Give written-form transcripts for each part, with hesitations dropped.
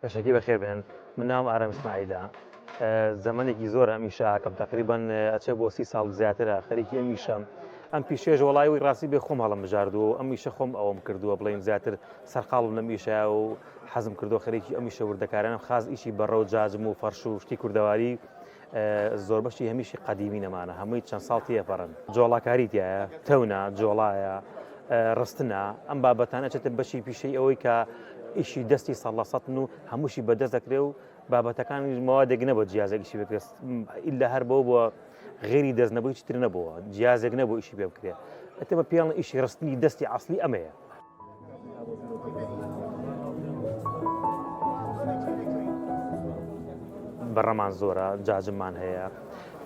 بەشێکی بەخێر بێن من ناوم ئارەم ئیسماعیلە زەمانێکی زۆر ئەمیشە ئاکەم تقریبان ئەچێ بۆ 30 ساڵ زیاترە خەریکی ئەمیشەم ئەم پیشێژ وڵای وی ڕاستی بێ خۆم هەڵم بژاردووە و ئەمیشە خۆم ئەوەم کردووە بڵێن زیاتر سەرقاڵم لەمیشە و حەزم کردو خەریکی ئەمیشە وردەکارانم خاز ئیشی بەڕە و جاجم و فەرش و شتی کوردەواری زۆر بەشی هەمیشی قەدیمی نەمانە هەمووی چەند ساڵ تێپەڕن جۆڵاکاری تایە تەونە جۆڵایە ڕستنە ئەم بابەتانە چێتە بەشی پیشەی ئەوەی کە ئیشی دەستی سەڵاسەتن و هەمووشی بەدەست دەکرێ و بابەتەکانی ماوادێک نەبوو جیازێکیشی بکرێت ئیلا هەر بەوە بووە غێری دەست نەبووی چتر نەبووە جیازێک نەبوو ئیشی پێ بکرێت ئەتەمە پێڵ ئیشی ڕستنی دەستی عەسڵی ئەمەیە بەڕەمان زۆرە جاجممان هەیە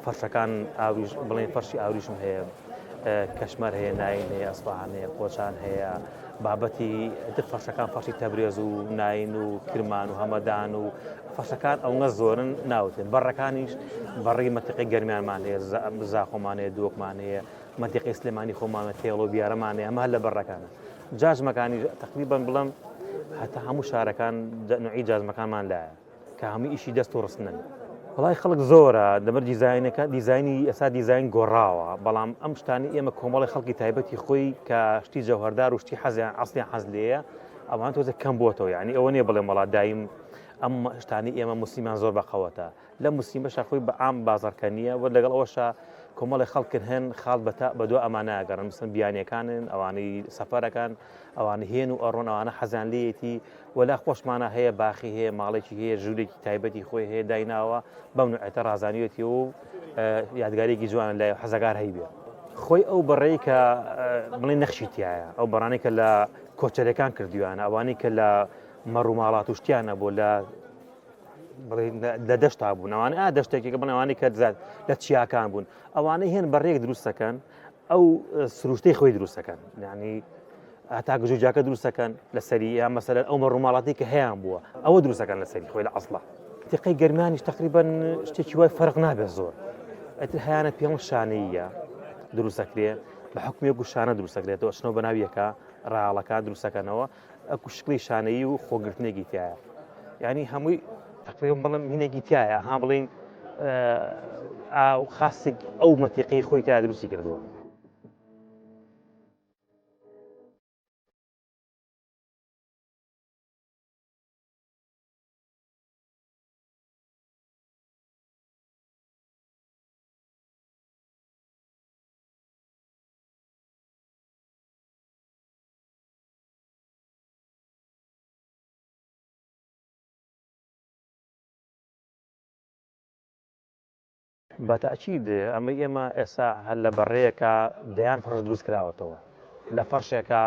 فەرشەکان ئاوریش بڵێن فەرشی ئاوریشم هەیە کەشمەر هەیە ناین هەیە ئەسپاهان هەیە قۆچان هەیە بابەتی فەرشەکان فەرشی تەبرێز و ناین و کرمان و هەمەدان و فەرشەکان ئەوەنە زۆرن ناوتێن بەڕەکانیش بەڕێی مەتیقی گەرمیانمان هەیە زاخۆمان هەیە دۆکمان هەیە مەتیقی سلێمانی خۆمانە تێڵ و بیارەمان هەیە ئەمە هەر لە بەڕەکانە جاژمەکانی تقریبان بڵێم هەتا هەموو شارەکان نوعی جاژمەکانمان لایە کە هەموو ئیشی دەست و ڕستنن وڵای خەڵک زۆرە دەبەر دیزاینەکە دیزایانی ئێستا دیزاین گۆڕاوە بەڵام ئەم شتانی ئێمە کۆمەڵی خەڵکی تایبەتی خۆی کە شتی جەوهەردار و شتی حەزیان ئەسڵیان حەز لێیە ئەوان تۆزە کەم بووەتەوە یعنی ئەوە نییە بڵێم وڵات دایم ئەم شتانی ئێمە موسلیمان زۆر بەقەوەتە لە موسلیمەشە خۆی بە ئام بازاڕکە نییە وە لەگەڵ ئەوەشە کۆمەڵی خەڵکن هەن خاڵ بە دو ئەمانەگەڕن مثل بیانیەکانن ئەوانەی سەفەرەکان ئەوانە هێن و ئەڕۆن ئەوانە حەزان لێتی وەلا خۆشمانە هەیە باخی هەیە ماڵێکی هەیە ژوورێکی تایبەتی خۆی هەیە دایناوە بەم نوعێتە ڕازانیەتی و یادگارێکی جوان لای حەزەکار هەیبێ خۆی ئەو بەڕێی کە بڵێ نەخشی تایە ئەو بەڕانەی کە لە کۆچەرەکان کردویانە ئەوانەی کە لە مەڕووماڵات و شتیانە بۆ لە دەشتا بوون ئەوانە دەشتێکێکە بنەوانی کە زاد لە چیاکان بوون ئەوانەی هێن بەڕێک دروستەکەن ئەو سروشتەی خۆی دروستەکەن یعنی هەتا گژوجاکە دروستەکەن لە سەری یان مەسەلەن ئەو مەڕووماڵاتی کە هەیەیان بووە ئەوە دروستەکەن لە سەری خۆی لە ئەسڵە تیقەی گەرمانیش تقریبان شتێکی وای فەرق نابێت زۆر ئەتر هەیەە پێڵ شانەیە دروستەکرێ بە حکومێک و شانە دروستەکرێتەوە چنەوە بەناویەکە ڕاڵەکان دروستەکەنەوە ئەکو شکلی شانەیی و خۆگرتنێکی تایە یعنی هەمووی تقریبا بڵێم هینێکی تایە ها بڵین خاصێک ئەو مەتیقەی خۆی تا دروستی کردووە بەتاکید ئەمە ئێمە ئێستا هەر لە بەڕێیەکە دەیان فڕش دروست کراوەتەوە لە فەرشێکە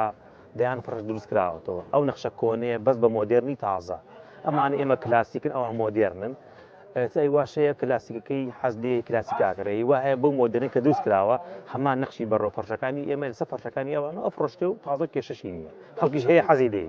دەیان فڕش دروست کراوەتەوە ئەو نەخشە کۆنەیە بەس بە مۆدێرنی تازە ئەمان ئێمە کلاسیکن ئەوە مۆدێرنن تای واشەیە کلاسیکەکەی حەزدێ کلاسیکاکەی وا هەیە بۆ مۆدرنی کە دروست کراوە هەمان نەخشی بەڕۆ فەرشەکانی ئێمە لەسەر فەرشەکانی ئەوانە ئەفڕۆشتێ و تازە کێشەشی نییە خەڵکیش هەیە حەزی لێ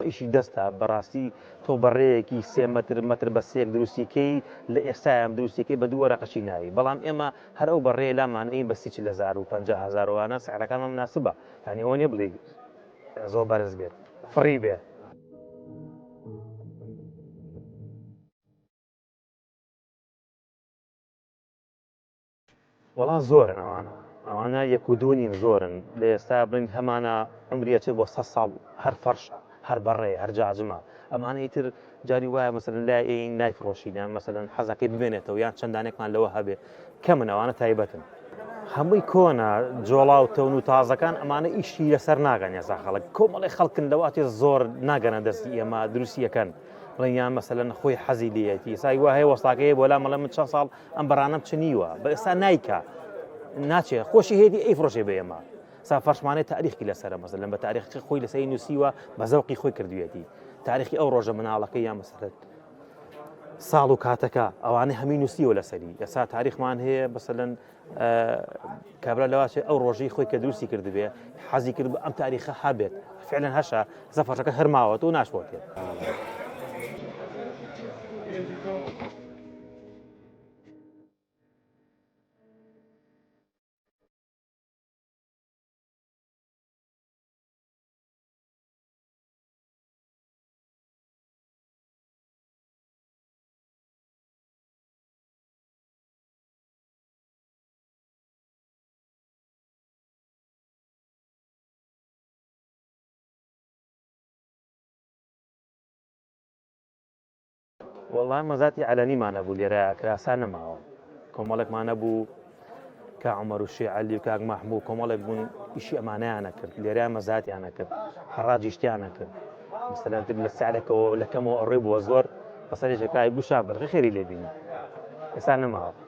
ئیشی دەستە بەڕاستی تۆ بەڕێیەکی 3 مەتر بە سێک دروستیکەی لە ئێستایم دروستیەکەی بە دووەرە قەشی ناوی بەڵام ئێمە هەر ئەو بەڕێ لامانەی بە 350,000 سعرەکانمان مناسبە یعنی ئەوە نییە بڵێ زۆر بەرز بێت فڕی بێ وەڵا زۆرن ئەوانە 1.2 زۆرن لە ئێستا بڵین هەمانە عمریەچێت بۆ 100 ساڵ هەر فەرشە هەر بەڕێ هەر جاجمە ئەمانە ئیتر جاری وایە مەسەلەن لای نایفرۆشینیان مەسەلەن حەزەکەی ببێنێتەوە یان چەندانێکمان لەوە هەبێ کەمن ئەوانە تایبەتن هەمووی کۆنا جۆڵا و تەون و تازەکان ئەمانە ئیشی لەسەر ناگەن یاسا خەڵک کۆمەڵی خەڵکن لەواتێ زۆر ناگەنە دەستی ئێمە دروستیەکەن بڵێن یان مەسەلەن خۆی حەزی لێتی سای وا هەیە وەستاکەی بۆ لا مەڵە من چەند ساڵ ئەم بەرانە بچنیوە بە ئێستا نایکە ناچێ خۆشی هێدی ئەی فڕۆشێ بە ئێمە سا فەرشمانەی تاریخی لەسرە مەسەلەن بە تاریخی خۆی لەسەری نووسیوە بە زەوقی خۆی کردوێتی تاریخی ئەو ڕۆژە مناڵەکەی یان مەسەلەن ساڵ و کاتەکە ئەوانەی هەمی نووسیوە لەسەری ئێستا تاریخمان هەیە مەسەلەن کابرا لەواشێ ئەو ڕۆژەی خۆی کە دروستی کردبێ حەزی کرد بە ئەم تاریخە هەبێت فعلەن هەشە زەفەرەکە هەرماوەت و ناشبوتێت. وەڵام مەزاتی علەنیمانە بوو لێرە کراسان نەماوە کۆمەڵێکمانە بوو کە عومەر و شێعەلی و کاک مەحموود کۆمەڵێک بوون ئیشی ئەمانەیانە کرد لێرە مەزاتیانە کرد حەڕاجی شتیانە کرد مەسەلەن لە ساعرێکەوە لەکەمەوە ئەڕێ بووە زۆر بەسەرێکەکەی بوو شابەر خێری لێبینی ئێستا نەماوە.